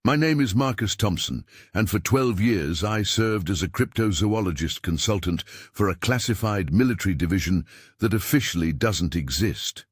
My name is Marcus Thompson, and for 12 years I served as a cryptozoologist consultant for a classified military division that officially doesn't exist.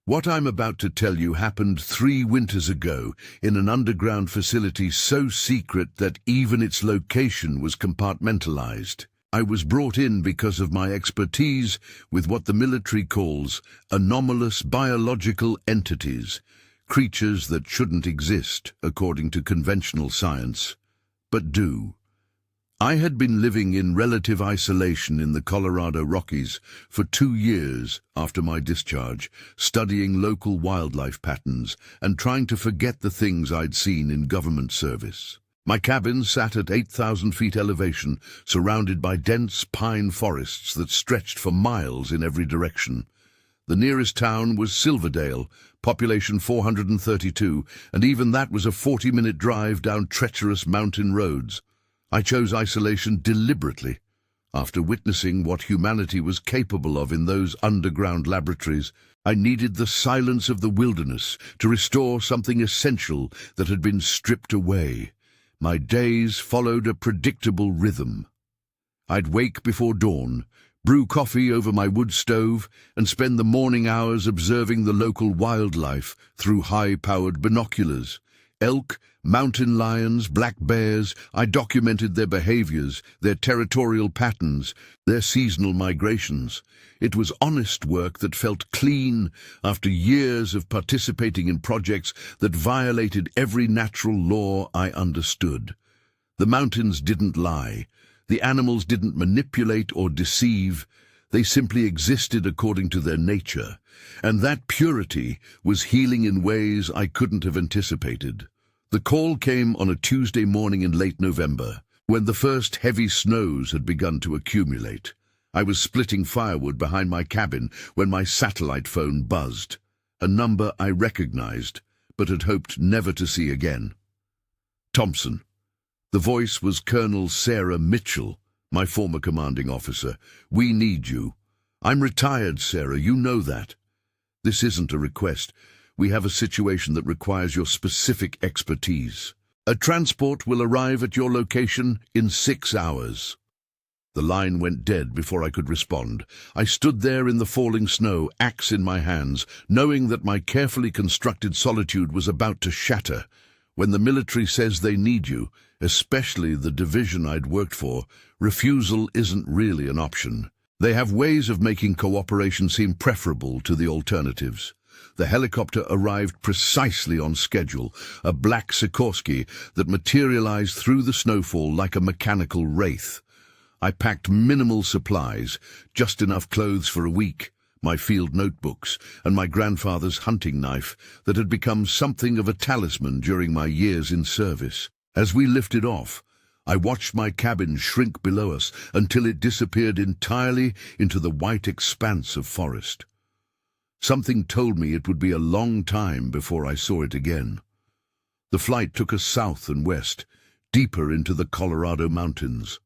What I'm about to tell you happened 3 winters ago in an underground facility so secret that even its location was compartmentalized. I was brought in because of my expertise with what the military calls anomalous biological entities, creatures that shouldn't exist according to conventional science, but do. I had been living in relative isolation in the Colorado Rockies for 2 years after my discharge, studying local wildlife patterns and trying to forget the things I'd seen in government service. My cabin sat at 8,000 feet elevation, surrounded by dense pine forests that stretched for miles in every direction. The nearest town was Silverdale, population 432, and even that was a 40-minute drive down treacherous mountain roads. I chose isolation deliberately. After witnessing what humanity was capable of in those underground laboratories, I needed the silence of the wilderness to restore something essential that had been stripped away. My days followed a predictable rhythm. I'd wake before dawn, brew coffee over my wood stove, and spend the morning hours observing the local wildlife through high-powered binoculars. Elk, mountain lions, black bears, I documented their behaviors, their territorial patterns, their seasonal migrations. It was honest work that felt clean after years of participating in projects that violated every natural law I understood. The mountains didn't lie. The animals didn't manipulate or deceive. They simply existed according to their nature, and that purity was healing in ways I couldn't have anticipated. The call came on a Tuesday morning in late November, when the first heavy snows had begun to accumulate. I was splitting firewood behind my cabin when my satellite phone buzzed, a number I recognized, but had hoped never to see again. Thompson. The voice was Colonel Sarah Mitchell, my former commanding officer. "We need you." "I'm retired, Sarah, you know that." "This isn't a request. We have a situation that requires your specific expertise. A transport will arrive at your location in 6 hours." The line went dead before I could respond. I stood there in the falling snow, axe in my hands, knowing that my carefully constructed solitude was about to shatter. When the military says they need you, especially the division I'd worked for, refusal isn't really an option. They have ways of making cooperation seem preferable to the alternatives. The helicopter arrived precisely on schedule, a black Sikorsky that materialized through the snowfall like a mechanical wraith. I packed minimal supplies, just enough clothes for a week, my field notebooks, and my grandfather's hunting knife that had become something of a talisman during my years in service. As we lifted off, I watched my cabin shrink below us until it disappeared entirely into the white expanse of forest. Something told me it would be a long time before I saw it again. The flight took us south and west, deeper into the Colorado mountains.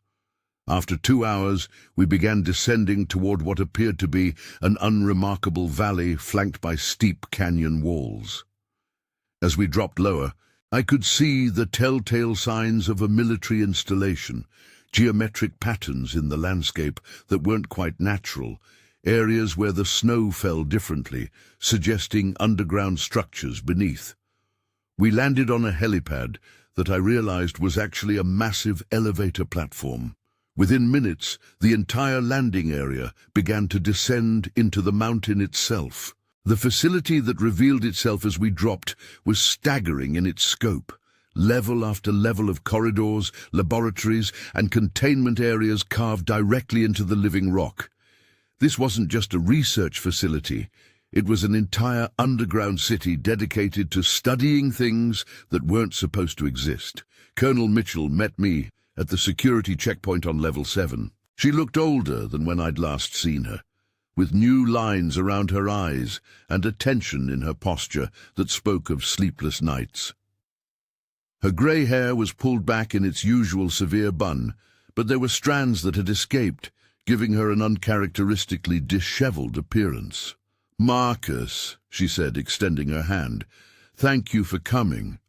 After 2 hours, we began descending toward what appeared to be an unremarkable valley flanked by steep canyon walls. As we dropped lower, I could see the telltale signs of a military installation, geometric patterns in the landscape that weren't quite natural, areas where the snow fell differently, suggesting underground structures beneath. We landed on a helipad that I realized was actually a massive elevator platform. Within minutes, the entire landing area began to descend into the mountain itself. The facility that revealed itself as we dropped was staggering in its scope. Level after level of corridors, laboratories, and containment areas carved directly into the living rock. This wasn't just a research facility. It was an entire underground city dedicated to studying things that weren't supposed to exist. Colonel Mitchell met me at the security checkpoint on level 7. She looked older than when I'd last seen her, with new lines around her eyes and a tension in her posture that spoke of sleepless nights. Her grey hair was pulled back in its usual severe bun, but there were strands that had escaped, giving her an uncharacteristically disheveled appearance. "Marcus," she said, extending her hand, "thank you for coming."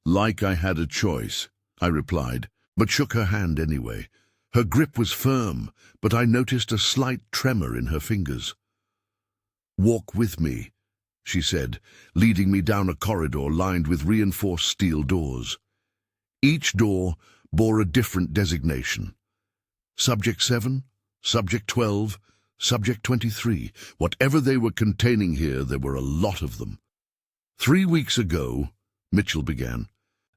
Like I had a choice, I replied, but shook her hand anyway. Her grip was firm, but I noticed a slight tremor in her fingers. "Walk with me," she said, leading me down a corridor lined with reinforced steel doors. Each door bore a different designation. Subject 7, Subject 12, Subject 23. Whatever they were containing here, there were a lot of them. 3 weeks ago, Mitchell began,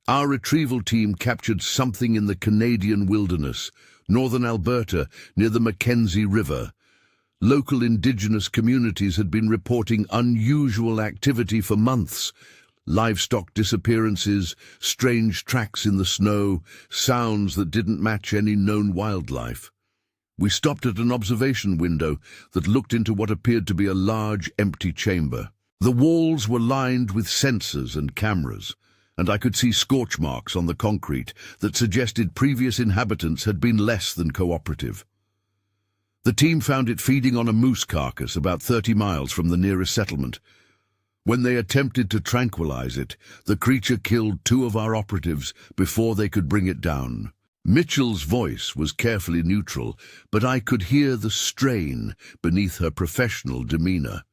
our retrieval team captured something in the Canadian wilderness, northern Alberta, near the Mackenzie River. Local indigenous communities had been reporting unusual activity for months. Livestock disappearances, strange tracks in the snow, sounds that didn't match any known wildlife. We stopped at an observation window that looked into what appeared to be a large, empty chamber. The walls were lined with sensors and cameras, and I could see scorch marks on the concrete that suggested previous inhabitants had been less than cooperative. The team found it feeding on a moose carcass about 30 miles from the nearest settlement. When they attempted to tranquilize it, the creature killed 2 of our operatives before they could bring it down. Mitchell's voice was carefully neutral, but I could hear the strain beneath her professional demeanor.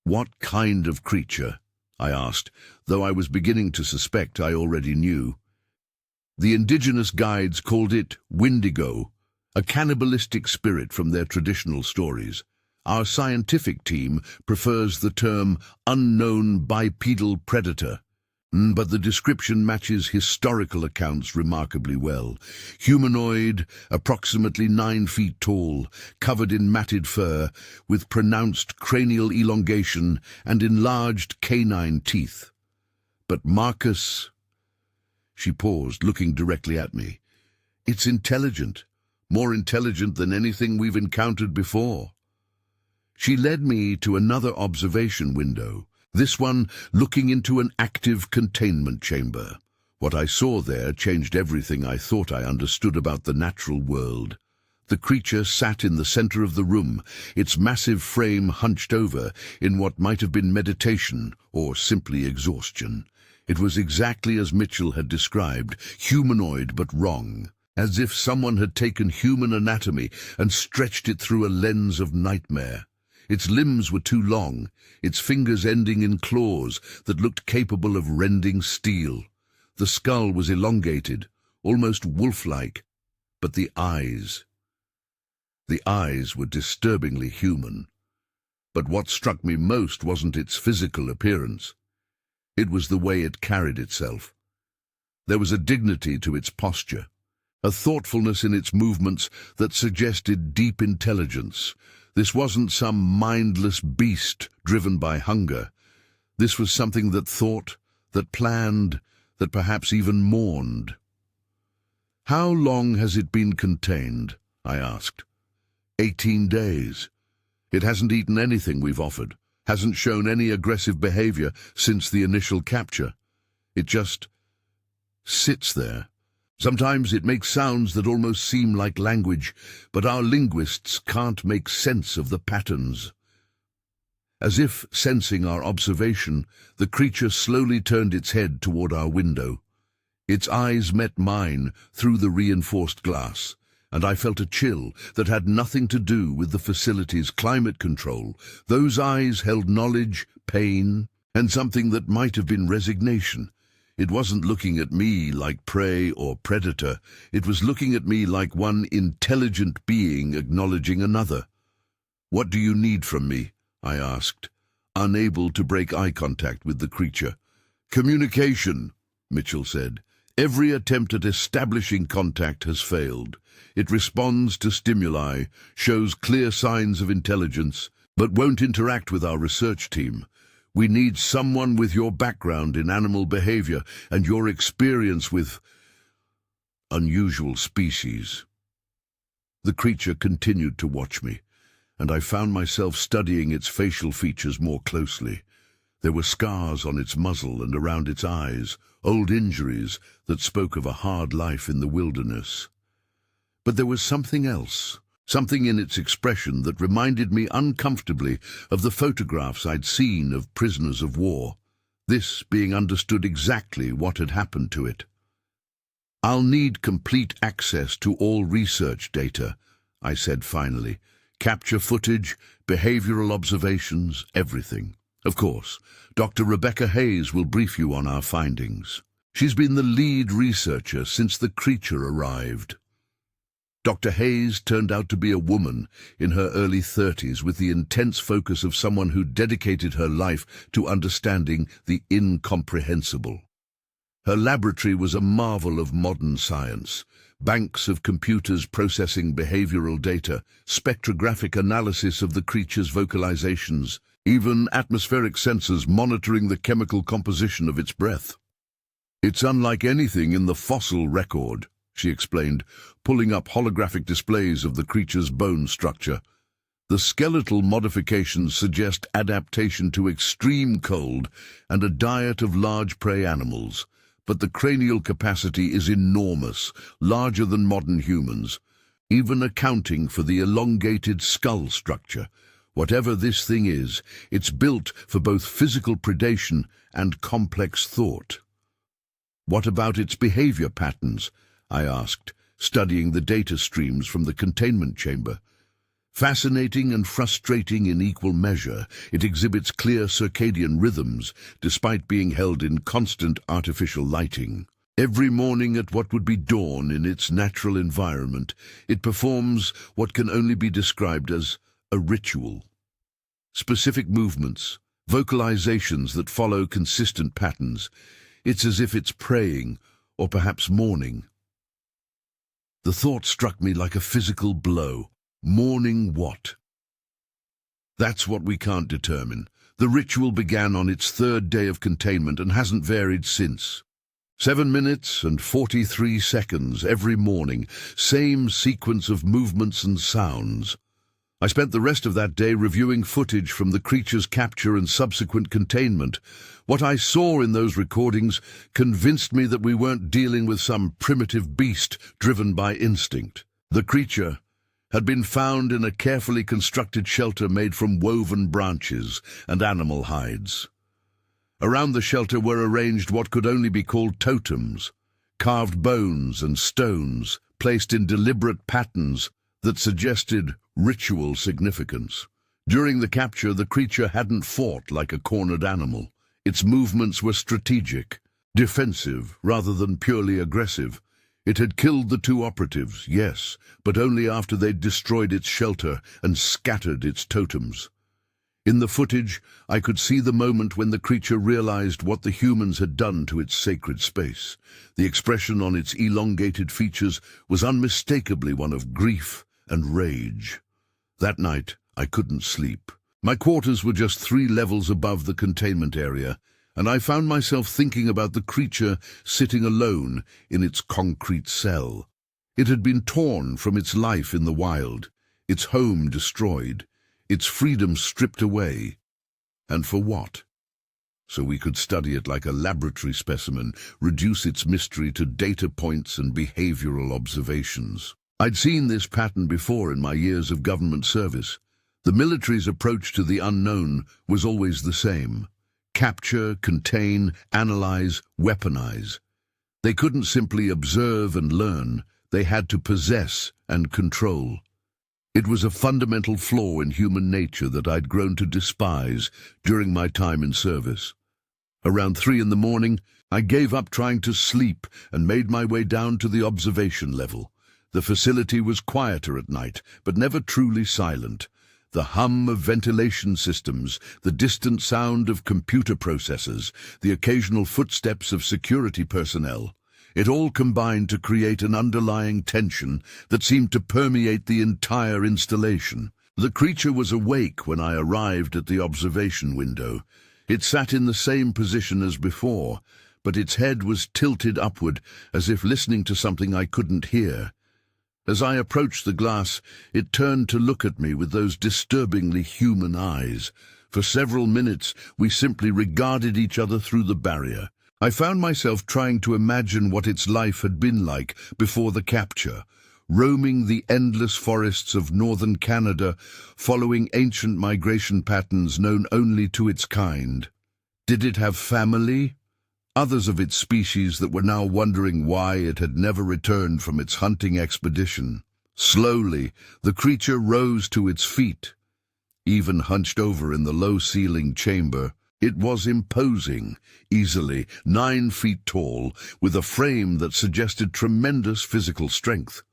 "What kind of creature?" I asked, though I was beginning to suspect I already knew. The indigenous guides called it Wendigo, a cannibalistic spirit from their traditional stories. Our scientific team prefers the term unknown bipedal predator, but the description matches historical accounts remarkably well. Humanoid, approximately 9 feet tall, covered in matted fur, with pronounced cranial elongation and enlarged canine teeth. But Marcus... She paused, looking directly at me. "It's intelligent, more intelligent than anything we've encountered before." She led me to another observation window, this one looking into an active containment chamber. What I saw there changed everything I thought I understood about the natural world. The creature sat in the center of the room, its massive frame hunched over in what might have been meditation or simply exhaustion. It was exactly as Mitchell had described, humanoid but wrong, as if someone had taken human anatomy and stretched it through a lens of nightmare. Its limbs were too long, its fingers ending in claws that looked capable of rending steel. The skull was elongated, almost wolf-like, but the eyes were disturbingly human. But what struck me most wasn't its physical appearance. It was the way it carried itself. There was a dignity to its posture, a thoughtfulness in its movements that suggested deep intelligence. This wasn't some mindless beast driven by hunger. This was something that thought, that planned, that perhaps even mourned. "How long has it been contained?" I asked. 18 days. It hasn't eaten anything we've offered, hasn't shown any aggressive behavior since the initial capture. It just sits there. Sometimes it makes sounds that almost seem like language, but our linguists can't make sense of the patterns. As if sensing our observation, the creature slowly turned its head toward our window. Its eyes met mine through the reinforced glass, and I felt a chill that had nothing to do with the facility's climate control. Those eyes held knowledge, pain, and something that might have been resignation. It wasn't looking at me like prey or predator. It was looking at me like one intelligent being acknowledging another. "What do you need from me?" I asked, unable to break eye contact with the creature. "Communication," Mitchell said. "Every attempt at establishing contact has failed. It responds to stimuli, shows clear signs of intelligence, but won't interact with our research team. We need someone with your background in animal behavior and your experience with unusual species." The creature continued to watch me, and I found myself studying its facial features more closely. There were scars on its muzzle and around its eyes, old injuries that spoke of a hard life in the wilderness. But there was something else. Something in its expression that reminded me uncomfortably of the photographs I'd seen of prisoners of war. this being understood exactly what had happened to it. "I'll need complete access to all research data," I said finally. "Capture footage, behavioral observations, everything. Of course, Dr. Rebecca Hayes will brief you on our findings. She's been the lead researcher since the creature arrived." Dr. Hayes turned out to be a woman in her early 30s with the intense focus of someone who dedicated her life to understanding the incomprehensible. Her laboratory was a marvel of modern science. Banks of computers processing behavioral data, spectrographic analysis of the creature's vocalizations, even atmospheric sensors monitoring the chemical composition of its breath. "It's unlike anything in the fossil record," she explained, pulling up holographic displays of the creature's bone structure. "The skeletal modifications suggest adaptation to extreme cold and a diet of large prey animals. But the cranial capacity is enormous, larger than modern humans, even accounting for the elongated skull structure. Whatever this thing is, it's built for both physical predation and complex thought." "What about its behavior patterns?" I asked, studying the data streams from the containment chamber. "Fascinating and frustrating in equal measure, it exhibits clear circadian rhythms, despite being held in constant artificial lighting. Every morning at what would be dawn in its natural environment, it performs what can only be described as a ritual. Specific movements, vocalizations that follow consistent patterns. It's as if it's praying, or perhaps mourning." The thought struck me like a physical blow. Mourning what? "That's what we can't determine. The ritual began on its third day of containment and hasn't varied since. 7 minutes and 43 seconds every morning, same sequence of movements and sounds. I spent the rest of that day reviewing footage from the creature's capture and subsequent containment. What I saw in those recordings convinced me that we weren't dealing with some primitive beast driven by instinct. The creature had been found in a carefully constructed shelter made from woven branches and animal hides. Around the shelter were arranged what could only be called totems, carved bones and stones placed in deliberate patterns that suggested ritual significance. During the capture, the creature hadn't fought like a cornered animal. Its movements were strategic, defensive rather than purely aggressive. It had killed the 2 operatives, yes, but only after they'd destroyed its shelter and scattered its totems. In the footage, I could see the moment when the creature realized what the humans had done to its sacred space. The expression on its elongated features was unmistakably one of grief and rage. That night, I couldn't sleep. My quarters were just 3 levels above the containment area, and I found myself thinking about the creature sitting alone in its concrete cell. It had been torn from its life in the wild, its home destroyed, its freedom stripped away. And for what? So we could study it like a laboratory specimen, reduce its mystery to data points and behavioral observations. I'd seen this pattern before in my years of government service. The military's approach to the unknown was always the same. Capture, contain, analyze, weaponize. They couldn't simply observe and learn. They had to possess and control. It was a fundamental flaw in human nature that I'd grown to despise during my time in service. Around 3 in the morning, I gave up trying to sleep and made my way down to the observation level. The facility was quieter at night, but never truly silent. The hum of ventilation systems, the distant sound of computer processors, the occasional footsteps of security personnel, it all combined to create an underlying tension that seemed to permeate the entire installation. The creature was awake when I arrived at the observation window. It sat in the same position as before, but its head was tilted upward as if listening to something I couldn't hear. As I approached the glass, it turned to look at me with those disturbingly human eyes. For several minutes, we simply regarded each other through the barrier. I found myself trying to imagine what its life had been like before the capture, roaming the endless forests of northern Canada, following ancient migration patterns known only to its kind. Did it have family? Others of its species that were now wondering why it had never returned from its hunting expedition. Slowly, the creature rose to its feet. Even hunched over in the low-ceilinged chamber, it was imposing, easily 9 feet tall, with a frame that suggested tremendous physical strength.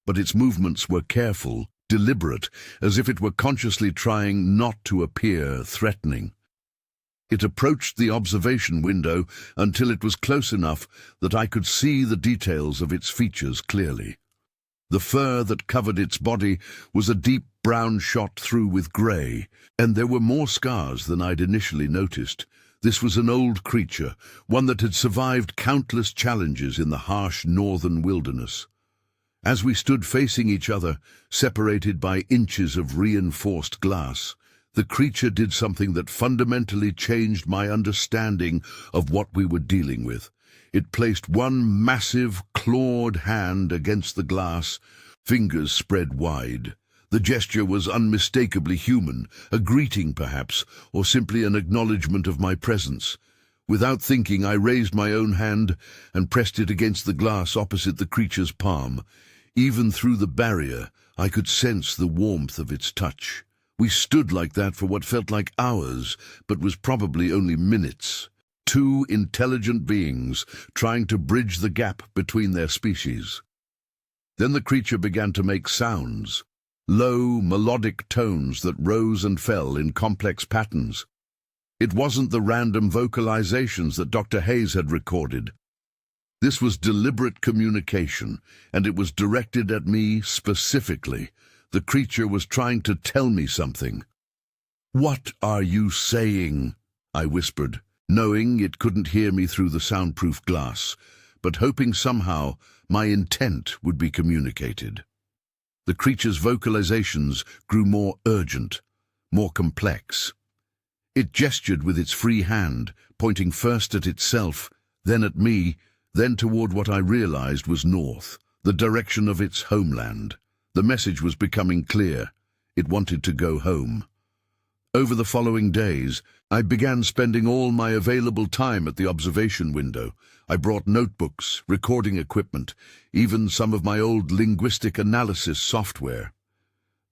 But its movements were careful, deliberate, as if it were consciously trying not to appear threatening. It approached the observation window until it was close enough that I could see the details of its features clearly. The fur that covered its body was a deep brown shot through with grey, and there were more scars than I'd initially noticed. This was an old creature, one that had survived countless challenges in the harsh northern wilderness. As we stood facing each other, separated by inches of reinforced glass, the creature did something that fundamentally changed my understanding of what we were dealing with. It placed one massive, clawed hand against the glass, fingers spread wide. The gesture was unmistakably human, a greeting perhaps, or simply an acknowledgement of my presence. Without thinking, I raised my own hand and pressed it against the glass opposite the creature's palm. Even through the barrier, I could sense the warmth of its touch. We stood like that for what felt like hours, but was probably only minutes. 2 intelligent beings trying to bridge the gap between their species. Then the creature began to make sounds, low, melodic tones that rose and fell in complex patterns. It wasn't the random vocalizations that Dr. Hayes had recorded. This was deliberate communication, and it was directed at me specifically. The creature was trying to tell me something. "What are you saying?" I whispered, knowing it couldn't hear me through the soundproof glass, but hoping somehow my intent would be communicated. The creature's vocalizations grew more urgent, more complex. It gestured with its free hand, pointing first at itself, then at me, then toward what I realized was north, the direction of its homeland. The message was becoming clear. It wanted to go home. Over the following days, I began spending all my available time at the observation window. I brought notebooks, recording equipment, even some of my old linguistic analysis software.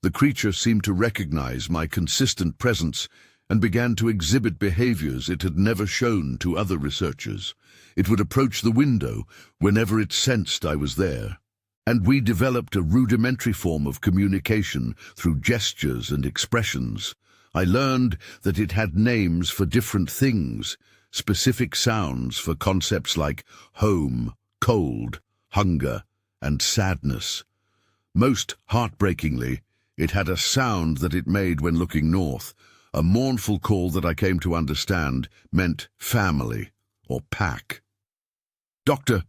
The creature seemed to recognize my consistent presence and began to exhibit behaviors it had never shown to other researchers. It would approach the window whenever it sensed I was there. And we developed a rudimentary form of communication through gestures and expressions. I learned that it had names for different things, specific sounds for concepts like home, cold, hunger, and sadness. Most heartbreakingly, it had a sound that it made when looking north, a mournful call that I came to understand meant family or pack. Dr.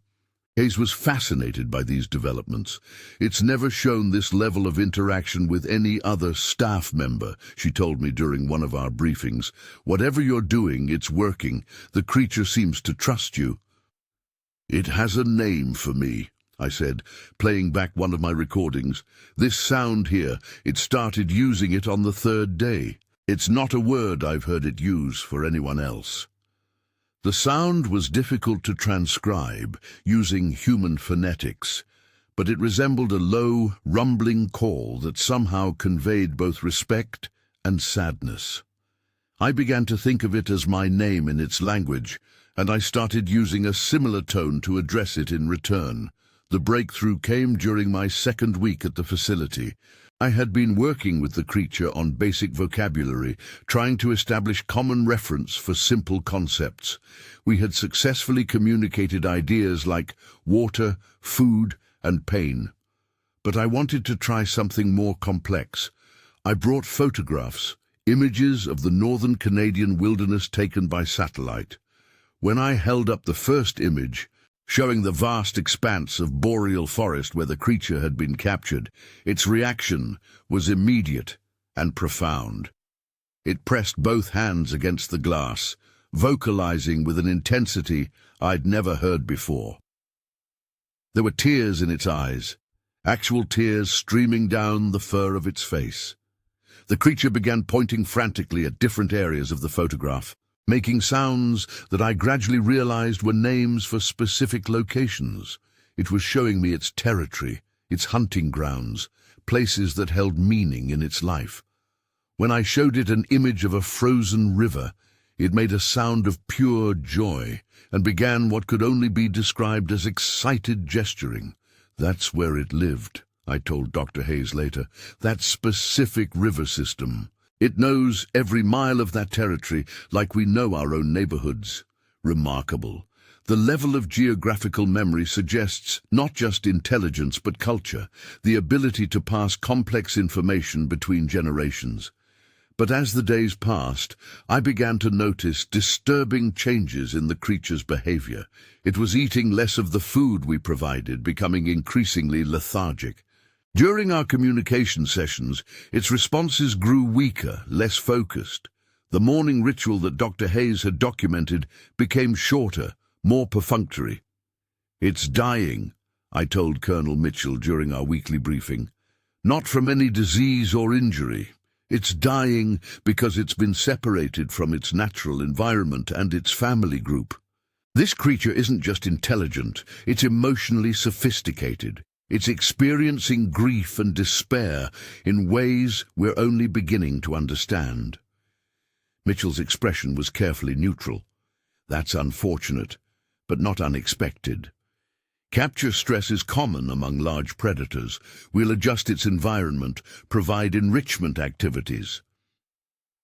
Hayes was fascinated by these developments. "It's never shown this level of interaction with any other staff member," she told me during one of our briefings. "Whatever you're doing, it's working. The creature seems to trust you." "It has a name for me," I said, playing back one of my recordings. "This sound here, it started using it on the 3rd day. It's not a word I've heard it use for anyone else." The sound was difficult to transcribe using human phonetics, but it resembled a low, rumbling call that somehow conveyed both respect and sadness. I began to think of it as my name in its language, and I started using a similar tone to address it in return. The breakthrough came during my 2nd week at the facility. I had been working with the creature on basic vocabulary, trying to establish common reference for simple concepts. We had successfully communicated ideas like water, food, and pain. But I wanted to try something more complex. I brought photographs, images of the northern Canadian wilderness taken by satellite. When I held up the first image, showing the vast expanse of boreal forest where the creature had been captured, its reaction was immediate and profound. It pressed both hands against the glass, vocalizing with an intensity I'd never heard before. There were tears in its eyes, actual tears streaming down the fur of its face. The creature began pointing frantically at different areas of the photograph. making sounds that I gradually realized were names for specific locations. It was showing me its territory, its hunting grounds, places that held meaning in its life. When I showed it an image of a frozen river, it made a sound of pure joy and began what could only be described as excited gesturing. That's where it lived, I told Dr. Hayes later, that specific river system. It knows every mile of that territory like we know our own neighborhoods. Remarkable. The level of geographical memory suggests not just intelligence but culture, the ability to pass complex information between generations. But as the days passed, I began to notice disturbing changes in the creature's behavior. It was eating less of the food we provided, becoming increasingly lethargic. During our communication sessions, its responses grew weaker, less focused. The morning ritual that Dr. Hayes had documented became shorter, more perfunctory. "It's dying," I told Colonel Mitchell during our weekly briefing. "Not from any disease or injury. It's dying because it's been separated from its natural environment and its family group." This creature isn't just intelligent, it's emotionally sophisticated. It's experiencing grief and despair in ways we're only beginning to understand. Mitchell's expression was carefully neutral. "That's unfortunate, but not unexpected. Capture stress is common among large predators. We'll adjust its environment, provide enrichment activities."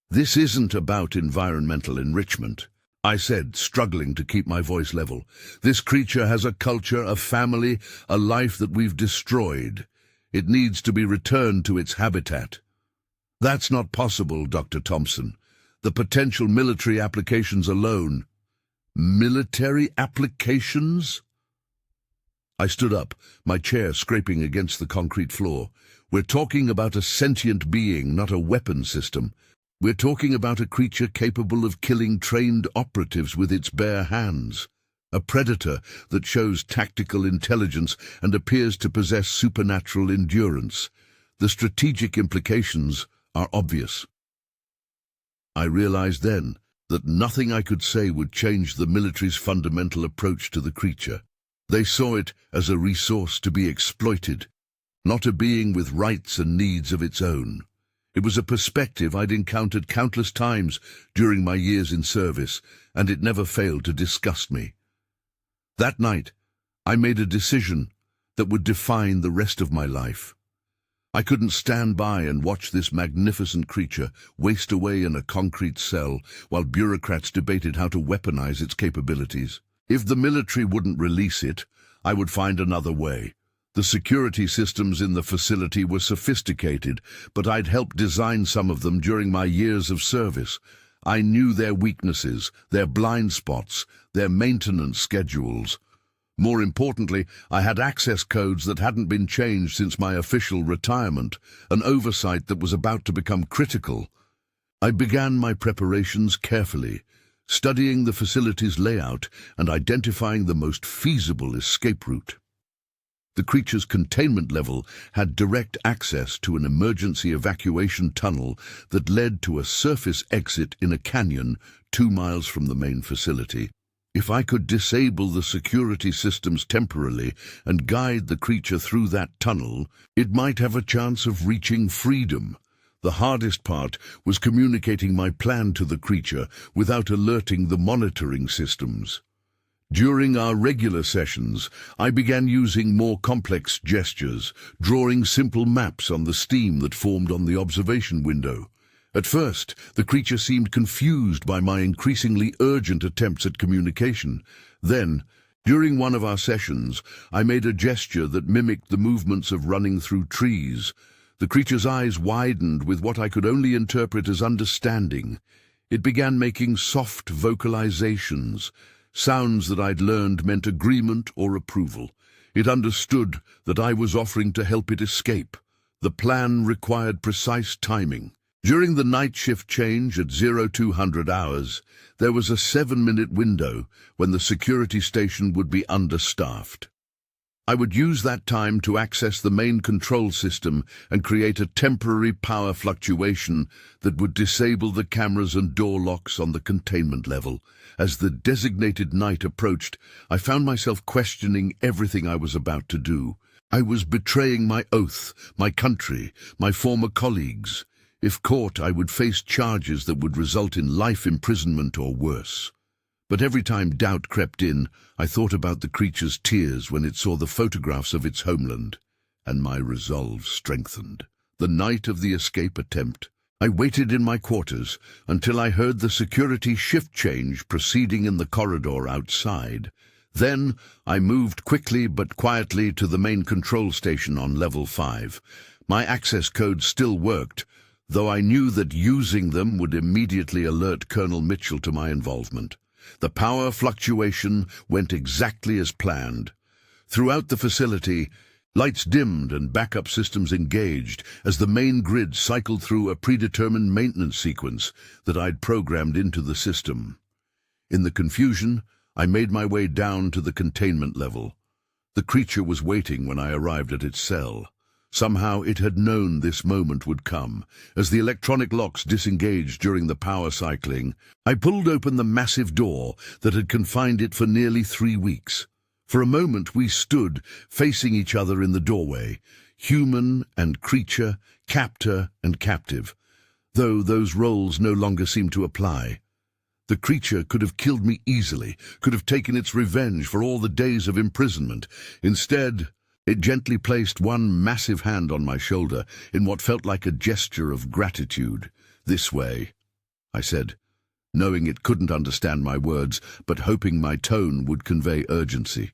"This isn't about environmental enrichment," I said, struggling to keep my voice level. "This creature has a culture, a family, a life that we've destroyed. It needs to be returned to its habitat." "That's not possible, Dr. Thompson. The potential military applications alone." "Military applications?" I stood up, my chair scraping against the concrete floor. "We're talking about a sentient being, not a weapon system. We're talking about a creature capable of killing trained operatives with its bare hands. A predator that shows tactical intelligence and appears to possess supernatural endurance. The strategic implications are obvious." I realized then that nothing I could say would change the military's fundamental approach to the creature. They saw it as a resource to be exploited, not a being with rights and needs of its own. It was a perspective I'd encountered countless times during my years in service, and it never failed to disgust me. That night, I made a decision that would define the rest of my life. I couldn't stand by and watch this magnificent creature waste away in a concrete cell while bureaucrats debated how to weaponize its capabilities. If the military wouldn't release it, I would find another way. The security systems in the facility were sophisticated, but I'd helped design some of them during my years of service. I knew their weaknesses, their blind spots, their maintenance schedules. More importantly, I had access codes that hadn't been changed since my official retirement, an oversight that was about to become critical. I began my preparations carefully, studying the facility's layout and identifying the most feasible escape route. The creature's containment level had direct access to an emergency evacuation tunnel that led to a surface exit in a canyon 2 miles from the main facility. If I could disable the security systems temporarily and guide the creature through that tunnel, it might have a chance of reaching freedom. The hardest part was communicating my plan to the creature without alerting the monitoring systems. During our regular sessions, I began using more complex gestures, drawing simple maps on the steam that formed on the observation window. At first, the creature seemed confused by my increasingly urgent attempts at communication. Then, during one of our sessions, I made a gesture that mimicked the movements of running through trees. The creature's eyes widened with what I could only interpret as understanding. It began making soft vocalizations, sounds that I'd learned meant agreement or approval. It understood that I was offering to help it escape. The plan required precise timing. During the night shift change at 0200 hours, there was a 7-minute window when the security station would be understaffed. I would use that time to access the main control system and create a temporary power fluctuation that would disable the cameras and door locks on the containment level. As the designated night approached, I found myself questioning everything I was about to do. I was betraying my oath, my country, my former colleagues. If caught, I would face charges that would result in life imprisonment or worse. But every time doubt crept in, I thought about the creature's tears when it saw the photographs of its homeland, and my resolve strengthened. The night of the escape attempt, I waited in my quarters until I heard the security shift change proceeding in the corridor outside. Then I moved quickly but quietly to the main control station on level 5. My access codes still worked, though I knew that using them would immediately alert Colonel Mitchell to my involvement. The power fluctuation went exactly as planned. Throughout the facility, lights dimmed and backup systems engaged as the main grid cycled through a predetermined maintenance sequence that I'd programmed into the system. In the confusion, I made my way down to the containment level. The creature was waiting when I arrived at its cell. Somehow it had known this moment would come. As the electronic locks disengaged during the power cycling, I pulled open the massive door that had confined it for nearly 3 weeks. For a moment we stood, facing each other in the doorway, human and creature, captor and captive, though those roles no longer seemed to apply. The creature could have killed me easily, could have taken its revenge for all the days of imprisonment. Instead, it gently placed one massive hand on my shoulder in what felt like a gesture of gratitude. "This way," I said, knowing it couldn't understand my words, but hoping my tone would convey urgency.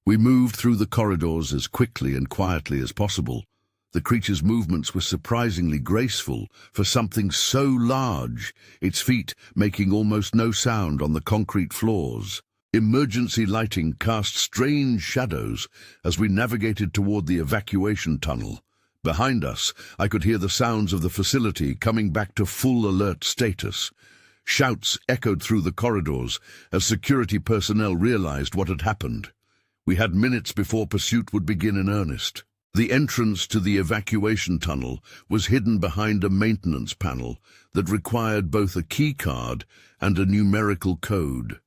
We moved through the corridors as quickly and quietly as possible. The creature's movements were surprisingly graceful for something so large, its feet making almost no sound on the concrete floors. Emergency lighting cast strange shadows as we navigated toward the evacuation tunnel. Behind us, I could hear the sounds of the facility coming back to full alert status. Shouts echoed through the corridors as security personnel realized what had happened. We had minutes before pursuit would begin in earnest. The entrance to the evacuation tunnel was hidden behind a maintenance panel that required both a key card and a numerical code.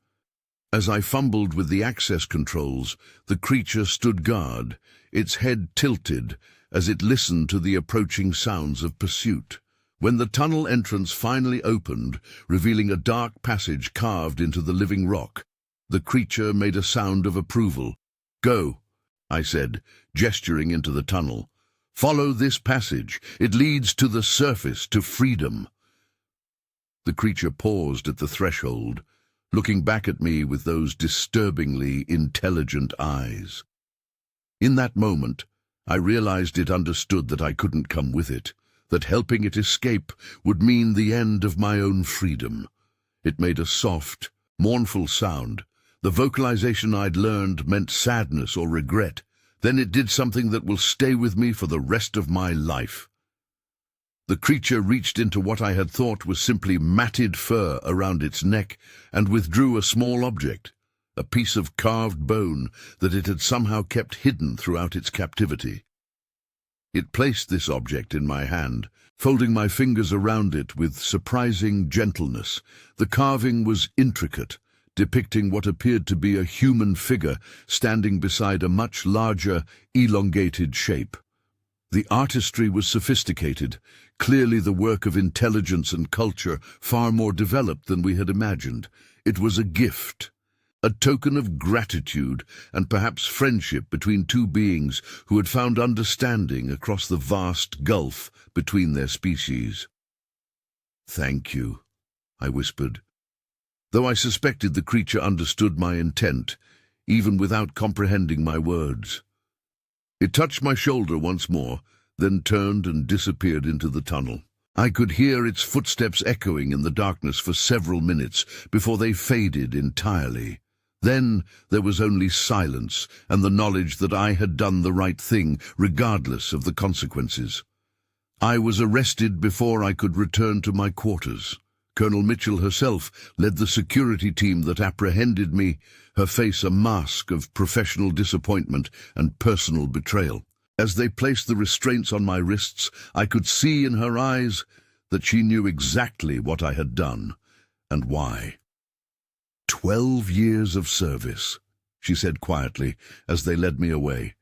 As I fumbled with the access controls, the creature stood guard, its head tilted as it listened to the approaching sounds of pursuit. When the tunnel entrance finally opened, revealing a dark passage carved into the living rock, the creature made a sound of approval. "Go," I said, gesturing into the tunnel. "Follow this passage. It leads to the surface, to freedom." The creature paused at the threshold, looking back at me with those disturbingly intelligent eyes. In that moment, I realized it understood that I couldn't come with it, that helping it escape would mean the end of my own freedom. It made a soft, mournful sound. The vocalization I'd learned meant sadness or regret. Then it did something that will stay with me for the rest of my life. The creature reached into what I had thought was simply matted fur around its neck and withdrew a small object, a piece of carved bone that it had somehow kept hidden throughout its captivity. It placed this object in my hand, folding my fingers around it with surprising gentleness. The carving was intricate, depicting what appeared to be a human figure standing beside a much larger, elongated shape. The artistry was sophisticated, clearly the work of intelligence and culture far more developed than we had imagined. It was a gift, a token of gratitude and perhaps friendship between two beings who had found understanding across the vast gulf between their species. "Thank you," I whispered, though I suspected the creature understood my intent, even without comprehending my words. It touched my shoulder once more, then turned and disappeared into the tunnel. I could hear its footsteps echoing in the darkness for several minutes before they faded entirely. Then there was only silence and the knowledge that I had done the right thing, regardless of the consequences. I was arrested before I could return to my quarters, Colonel Mitchell herself led the security team that apprehended me, her face a mask of professional disappointment and personal betrayal. As they placed the restraints on my wrists, I could see in her eyes that she knew exactly what I had done and why. 12 years of service, she said quietly as they led me away.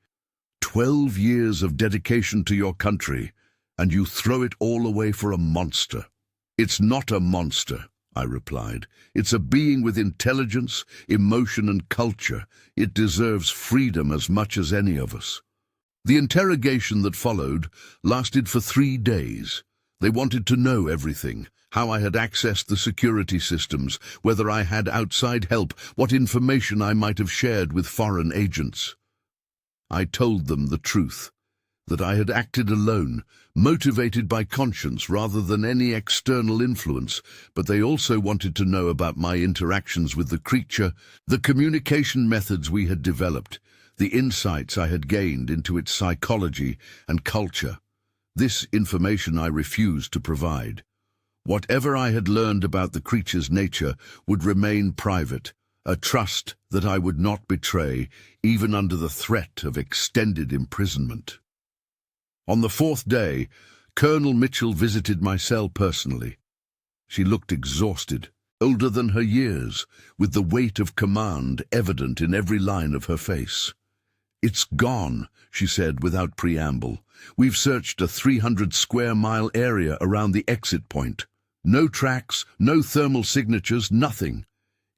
12 years of dedication to your country, and you throw it all away for a monster. It's not a monster, I replied. It's a being with intelligence, emotion, and culture. It deserves freedom as much as any of us. The interrogation that followed lasted for 3 days. They wanted to know everything, how I had accessed the security systems, whether I had outside help, what information I might have shared with foreign agents. I told them the truth, that I had acted alone, motivated by conscience rather than any external influence, but they also wanted to know about my interactions with the creature, the communication methods we had developed, the insights I had gained into its psychology and culture. This information I refused to provide. Whatever I had learned about the creature's nature would remain private, a trust that I would not betray, even under the threat of extended imprisonment. On the 4th day, Colonel Mitchell visited my cell personally. She looked exhausted, older than her years, with the weight of command evident in every line of her face. "It's gone," she said without preamble. "We've searched a 300-square-mile area around the exit point. No tracks, no thermal signatures, nothing.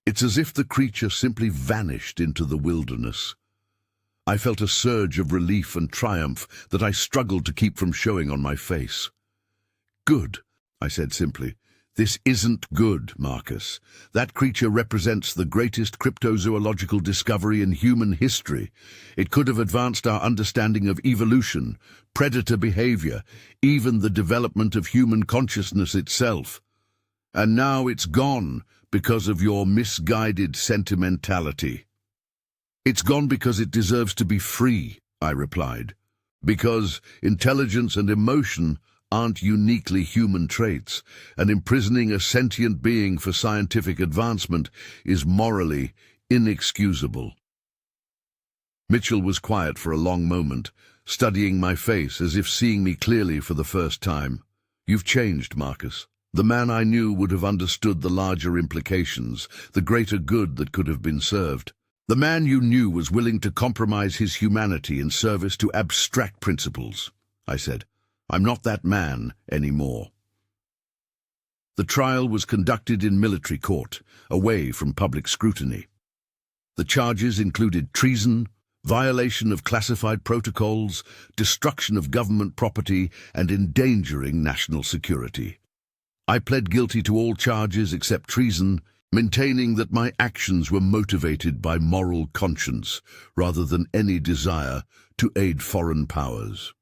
It's as if the creature simply vanished into the wilderness." I felt a surge of relief and triumph that I struggled to keep from showing on my face. "Good," I said simply. "This isn't good, Marcus. That creature represents the greatest cryptozoological discovery in human history. It could have advanced our understanding of evolution, predator behavior, even the development of human consciousness itself. And now it's gone because of your misguided sentimentality." "It's gone because it deserves to be free," I replied. "Because intelligence and emotion aren't uniquely human traits, and imprisoning a sentient being for scientific advancement is morally inexcusable." Mitchell was quiet for a long moment, studying my face as if seeing me clearly for the first time. "You've changed, Marcus. The man I knew would have understood the larger implications, the greater good that could have been served. The man you knew was willing to compromise his humanity in service to abstract principles," I said. "I'm not that man anymore." The trial was conducted in military court, away from public scrutiny. The charges included treason, violation of classified protocols, destruction of government property, and endangering national security. I pled guilty to all charges except treason, maintaining that my actions were motivated by moral conscience rather than any desire to aid foreign powers.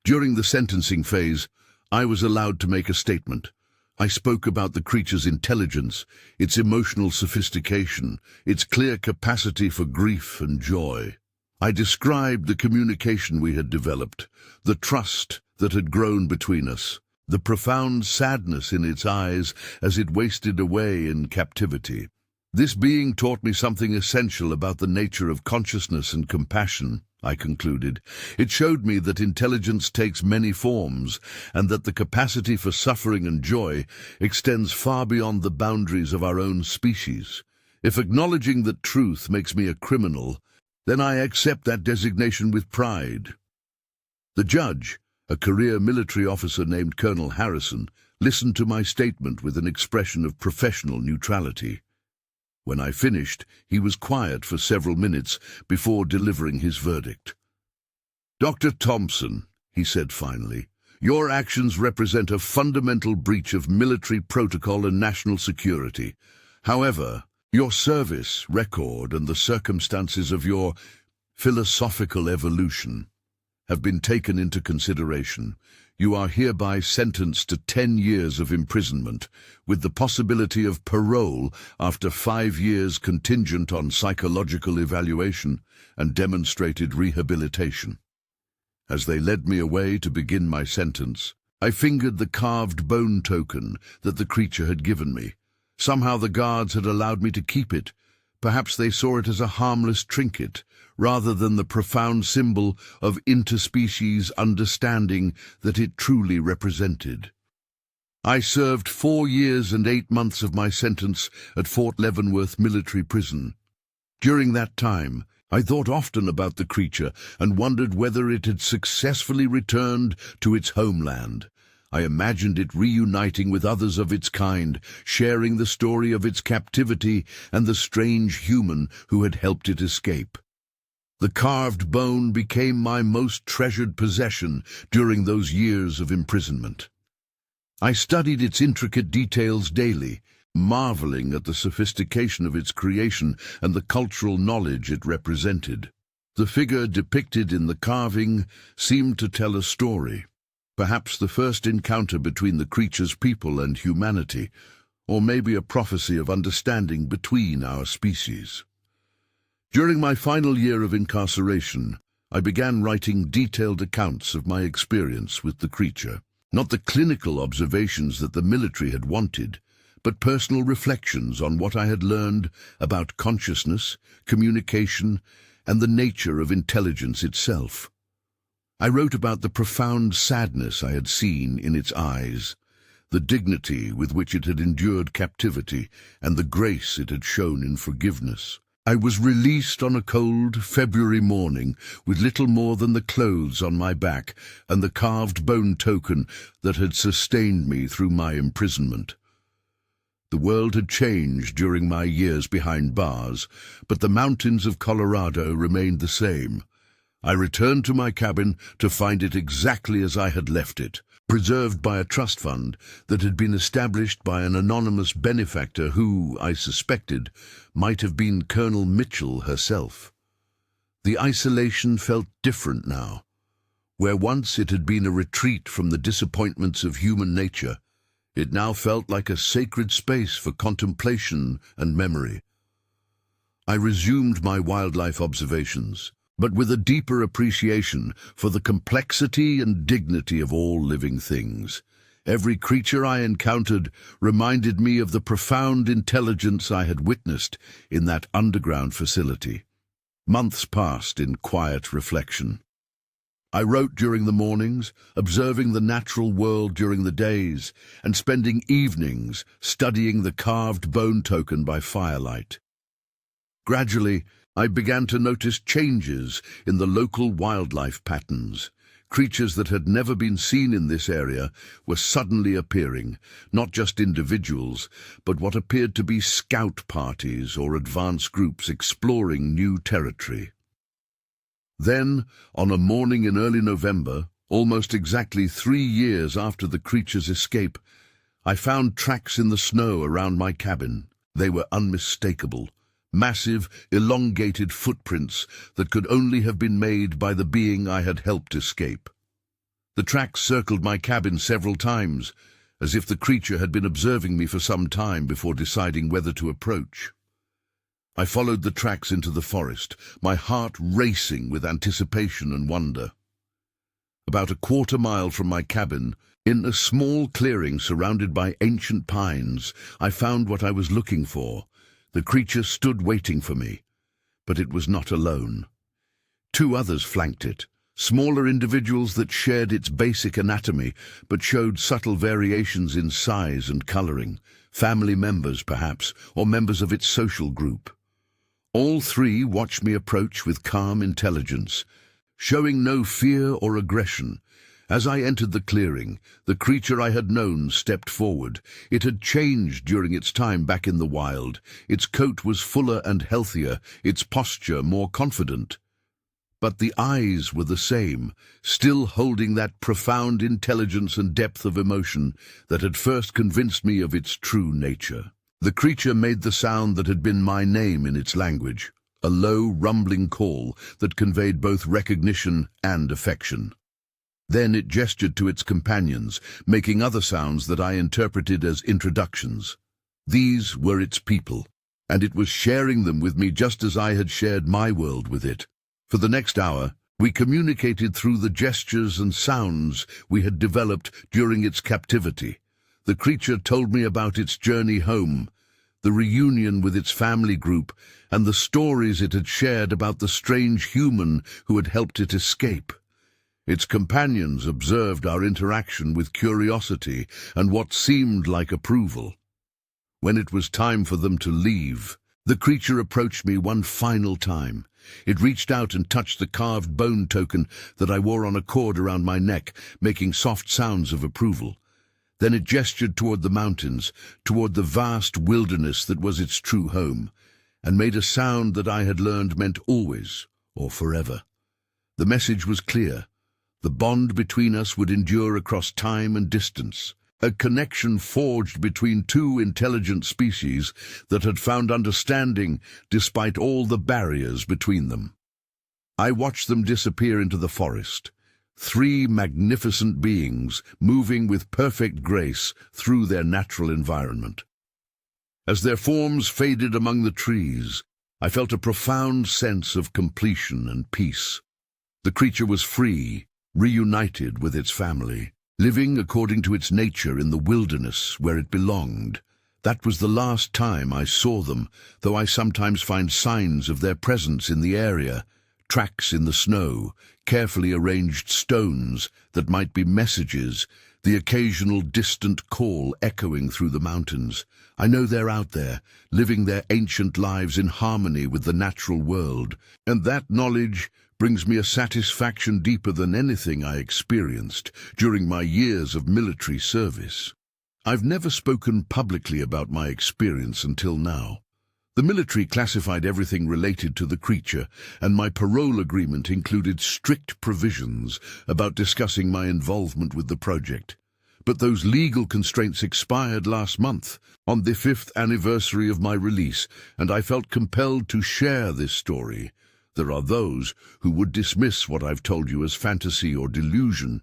During the sentencing phase, I was allowed to make a statement. I spoke about the creature's intelligence, its emotional sophistication, its clear capacity for grief and joy. I described the communication we had developed, the trust that had grown between us, the profound sadness in its eyes as it wasted away in captivity. "This being taught me something essential about the nature of consciousness and compassion," I concluded. "It showed me that intelligence takes many forms, and that the capacity for suffering and joy extends far beyond the boundaries of our own species. If acknowledging that truth makes me a criminal, then I accept that designation with pride." The judge, a career military officer named Colonel Harrison, listened to my statement with an expression of professional neutrality. When I finished, he was quiet for several minutes before delivering his verdict. "Dr. Thompson," he said finally, "your actions represent a fundamental breach of military protocol and national security. However, your service record and the circumstances of your philosophical evolution have been taken into consideration. You are hereby sentenced to 10 years of imprisonment, with the possibility of parole after 5 years contingent on psychological evaluation and demonstrated rehabilitation." As they led me away to begin my sentence, I fingered the carved bone token that the creature had given me. Somehow the guards had allowed me to keep it. Perhaps they saw it as a harmless trinket, rather than the profound symbol of interspecies understanding that it truly represented. I served 4 years and 8 months of my sentence at Fort Leavenworth military prison. During that time, I thought often about the creature and wondered whether it had successfully returned to its homeland. I imagined it reuniting with others of its kind, sharing the story of its captivity and the strange human who had helped it escape. The carved bone became my most treasured possession during those years of imprisonment. I studied its intricate details daily, marveling at the sophistication of its creation and the cultural knowledge it represented. The figure depicted in the carving seemed to tell a story, perhaps the first encounter between the creature's people and humanity, or maybe a prophecy of understanding between our species. During my final year of incarceration, I began writing detailed accounts of my experience with the creature. Not the clinical observations that the military had wanted, but personal reflections on what I had learned about consciousness, communication, and the nature of intelligence itself. I wrote about the profound sadness I had seen in its eyes, the dignity with which it had endured captivity, and the grace it had shown in forgiveness. I was released on a cold February morning with little more than the clothes on my back and the carved bone token that had sustained me through my imprisonment. The world had changed during my years behind bars, but the mountains of Colorado remained the same. I returned to my cabin to find it exactly as I had left it, preserved by a trust fund that had been established by an anonymous benefactor who, I suspected, might have been Colonel Mitchell herself. The isolation felt different now. Where once it had been a retreat from the disappointments of human nature, it now felt like a sacred space for contemplation and memory. I resumed my wildlife observations, but with a deeper appreciation for the complexity and dignity of all living things. Every creature I encountered reminded me of the profound intelligence I had witnessed in that underground facility. Months passed in quiet reflection. I wrote during the mornings, observing the natural world during the days, and spending evenings studying the carved bone token by firelight. Gradually, I began to notice changes in the local wildlife patterns. Creatures that had never been seen in this area were suddenly appearing, not just individuals, but what appeared to be scout parties or advance groups exploring new territory. Then, on a morning in early November, almost exactly 3 years after the creature's escape, I found tracks in the snow around my cabin. They were unmistakable. Massive, elongated footprints that could only have been made by the being I had helped escape. The tracks circled my cabin several times, as if the creature had been observing me for some time before deciding whether to approach. I followed the tracks into the forest, my heart racing with anticipation and wonder. About a quarter-mile from my cabin, in a small clearing surrounded by ancient pines, I found what I was looking for. The creature stood waiting for me, but it was not alone. 2 others flanked it, smaller individuals that shared its basic anatomy but showed subtle variations in size and coloring, family members perhaps, or members of its social group. All 3 watched me approach with calm intelligence, showing no fear or aggression. As I entered the clearing, the creature I had known stepped forward. It had changed during its time back in the wild. Its coat was fuller and healthier, its posture more confident. But the eyes were the same, still holding that profound intelligence and depth of emotion that had first convinced me of its true nature. The creature made the sound that had been my name in its language, a low, rumbling call that conveyed both recognition and affection. Then it gestured to its companions, making other sounds that I interpreted as introductions. These were its people, and it was sharing them with me just as I had shared my world with it. For the next hour, We communicated through the gestures and sounds we had developed during its captivity. The creature told me about its journey home, the reunion with its family group, and the stories it had shared about the strange human who had helped it escape. Its companions observed our interaction with curiosity and what seemed like approval. When it was time for them to leave, the creature approached me one final time. It reached out and touched the carved bone token that I wore on a cord around my neck, making soft sounds of approval. Then it gestured toward the mountains, toward the vast wilderness that was its true home, and made a sound that I had learned meant always or forever. The message was clear. The bond between us would endure across time and distance, a connection forged between two intelligent species that had found understanding despite all the barriers between them. I watched them disappear into the forest, three magnificent beings moving with perfect grace through their natural environment. As their forms faded among the trees, I felt a profound sense of completion and peace. The creature was free, reunited with its family, living according to its nature in the wilderness where it belonged. That was the last time I saw them, though I sometimes find signs of their presence in the area, tracks in the snow, carefully arranged stones that might be messages, the occasional distant call echoing through the mountains. I know they're out there, living their ancient lives in harmony with the natural world, and that knowledge brings me a satisfaction deeper than anything I experienced during my years of military service. I've never spoken publicly about my experience until now. The military classified everything related to the creature, and my parole agreement included strict provisions about discussing my involvement with the project. But those legal constraints expired last month, on the 5th anniversary of my release, and I felt compelled to share this story. There are those who would dismiss what I've told you as fantasy or delusion.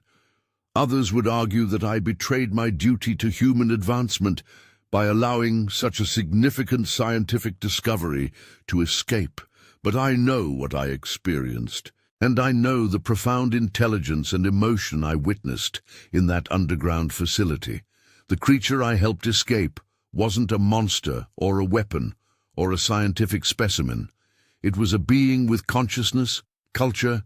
Others would argue that I betrayed my duty to human advancement by allowing such a significant scientific discovery to escape. But I know what I experienced, and I know the profound intelligence and emotion I witnessed in that underground facility. The creature I helped escape wasn't a monster or a weapon or a scientific specimen. It was a being with consciousness, culture,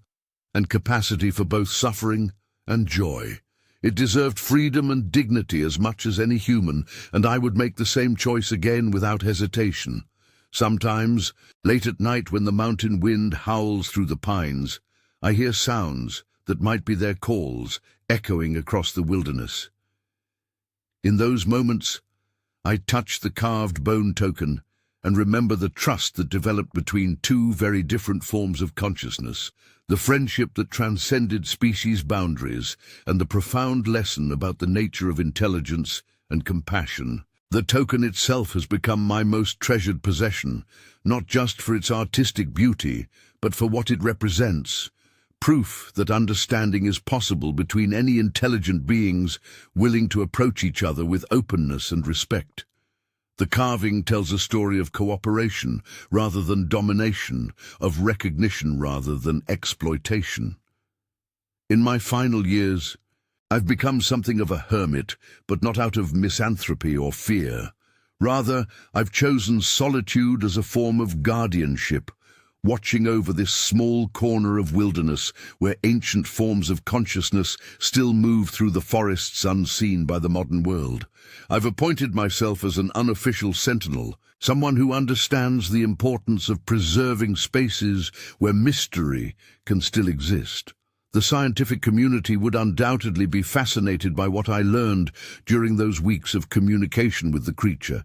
and capacity for both suffering and joy. It deserved freedom and dignity as much as any human, and I would make the same choice again without hesitation. Sometimes, late at night when the mountain wind howls through the pines, I hear sounds that might be their calls echoing across the wilderness. In those moments, I touch the carved bone token and remember the trust that developed between two very different forms of consciousness, the friendship that transcended species boundaries, and the profound lesson about the nature of intelligence and compassion. The token itself has become my most treasured possession, not just for its artistic beauty, but for what it represents. Proof that understanding is possible between any intelligent beings willing to approach each other with openness and respect. The carving tells a story of cooperation rather than domination, of recognition rather than exploitation. In my final years, I've become something of a hermit, but not out of misanthropy or fear. Rather, I've chosen solitude as a form of guardianship, watching over this small corner of wilderness where ancient forms of consciousness still move through the forests unseen by the modern world. I've appointed myself as an unofficial sentinel, someone who understands the importance of preserving spaces where mystery can still exist. The scientific community would undoubtedly be fascinated by what I learned during those weeks of communication with the creature.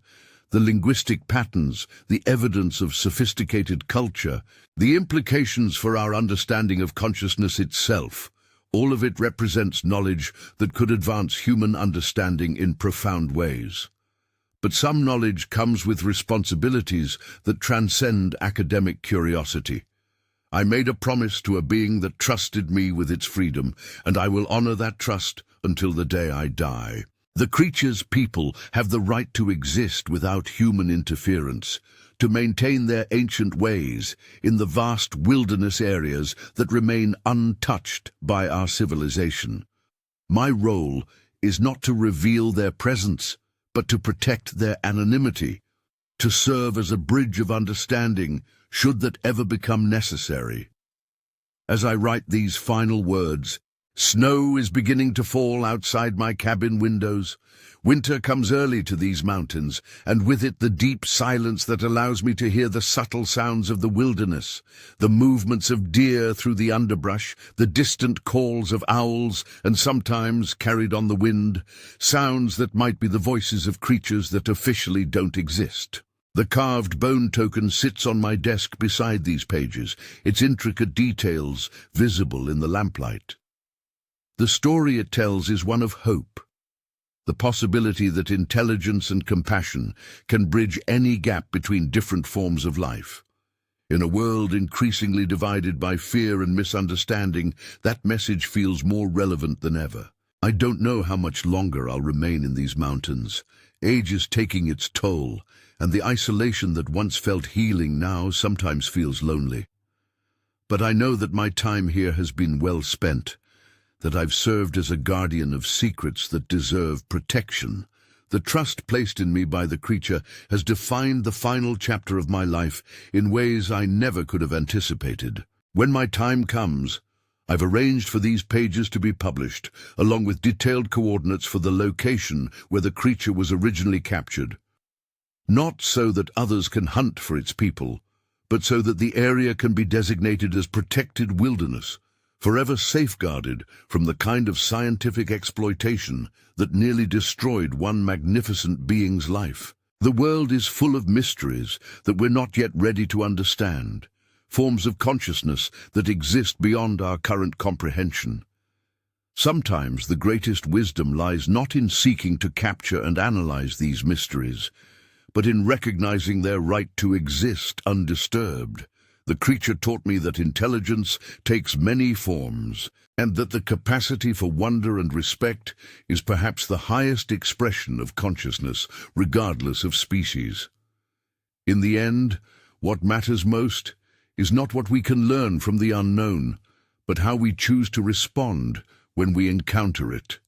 The linguistic patterns, the evidence of sophisticated culture, the implications for our understanding of consciousness itself. All of it represents knowledge that could advance human understanding in profound ways. But some knowledge comes with responsibilities that transcend academic curiosity. I made a promise to a being that trusted me with its freedom, and I will honor that trust until the day I die. The creature's people have the right to exist without human interference, to maintain their ancient ways in the vast wilderness areas that remain untouched by our civilization. My role is not to reveal their presence, but to protect their anonymity, to serve as a bridge of understanding should that ever become necessary. As I write these final words, snow is beginning to fall outside my cabin windows. Winter comes early to these mountains, and with it the deep silence that allows me to hear the subtle sounds of the wilderness, the movements of deer through the underbrush, the distant calls of owls, and sometimes, carried on the wind, sounds that might be the voices of creatures that officially don't exist. The carved bone token sits on my desk beside these pages, its intricate details visible in the lamplight. The story it tells is one of hope, the possibility that intelligence and compassion can bridge any gap between different forms of life. In a world increasingly divided by fear and misunderstanding, that message feels more relevant than ever. I don't know how much longer I'll remain in these mountains. Age is taking its toll, and the isolation that once felt healing now sometimes feels lonely. But I know that my time here has been well spent, that I've served as a guardian of secrets that deserve protection. The trust placed in me by the creature has defined the final chapter of my life in ways I never could have anticipated. When my time comes, I've arranged for these pages to be published, along with detailed coordinates for the location where the creature was originally captured. Not so that others can hunt for its people, but so that the area can be designated as protected wilderness, forever safeguarded from the kind of scientific exploitation that nearly destroyed one magnificent being's life. The world is full of mysteries that we're not yet ready to understand, forms of consciousness that exist beyond our current comprehension. Sometimes the greatest wisdom lies not in seeking to capture and analyze these mysteries, but in recognizing their right to exist undisturbed. The creature taught me that intelligence takes many forms, and that the capacity for wonder and respect is perhaps the highest expression of consciousness, regardless of species. In the end, what matters most is not what we can learn from the unknown, but how we choose to respond when we encounter it.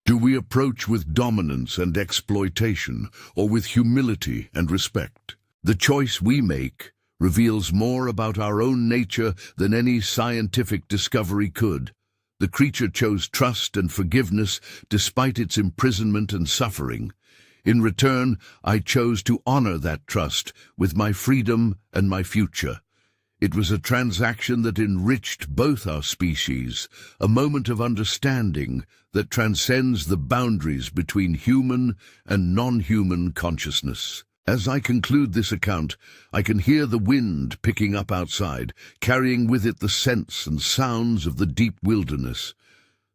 Do we approach with dominance and exploitation, or with humility and respect? The choice we make reveals more about our own nature than any scientific discovery could. The creature chose trust and forgiveness despite its imprisonment and suffering. In return, I chose to honor that trust with my freedom and my future. It was a transaction that enriched both our species, a moment of understanding that transcends the boundaries between human and non-human consciousness. As I conclude this account, I can hear the wind picking up outside, carrying with it the scents and sounds of the deep wilderness.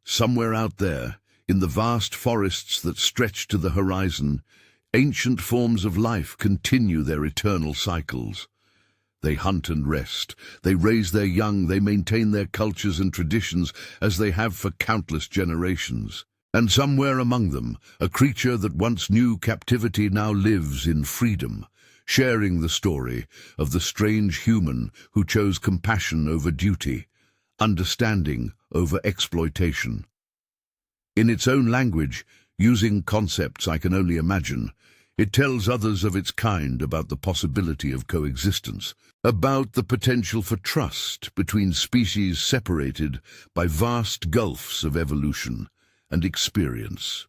Somewhere out there, in the vast forests that stretch to the horizon, ancient forms of life continue their eternal cycles. They hunt and rest, they raise their young, they maintain their cultures and traditions as they have for countless generations. And somewhere among them, a creature that once knew captivity now lives in freedom, sharing the story of the strange human who chose compassion over duty, understanding over exploitation. In its own language, using concepts I can only imagine, it tells others of its kind about the possibility of coexistence, about the potential for trust between species separated by vast gulfs of evolution and experience.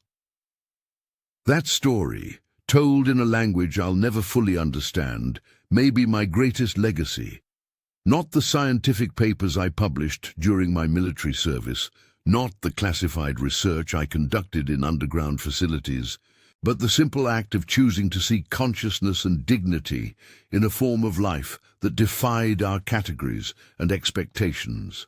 That story, told in a language I'll never fully understand, may be my greatest legacy. Not the scientific papers I published during my military service, not the classified research I conducted in underground facilities, but the simple act of choosing to seek consciousness and dignity in a form of life that defied our categories and expectations.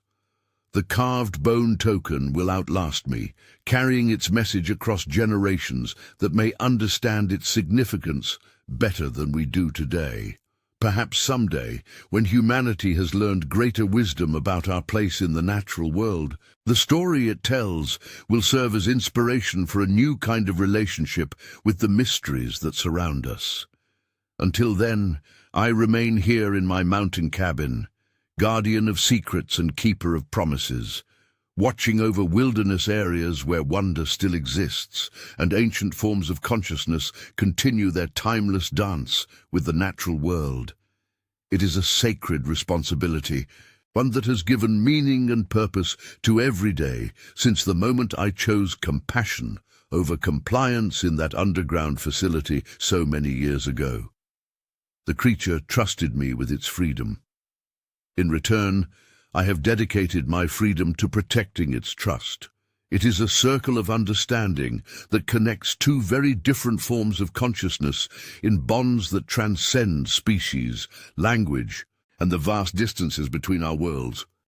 The carved bone token will outlast me, carrying its message across generations that may understand its significance better than we do today. Perhaps someday, when humanity has learned greater wisdom about our place in the natural world, the story it tells will serve as inspiration for a new kind of relationship with the mysteries that surround us. Until then, I remain here in my mountain cabin, guardian of secrets and keeper of promises, watching over wilderness areas where wonder still exists and ancient forms of consciousness continue their timeless dance with the natural world. It is a sacred responsibility, one that has given meaning and purpose to every day since the moment I chose compassion over compliance in that underground facility so many years ago. The creature trusted me with its freedom. In return, I have dedicated my freedom to protecting its trust. It is a circle of understanding that connects two very different forms of consciousness in bonds that transcend species, language, and the vast distances between our worlds.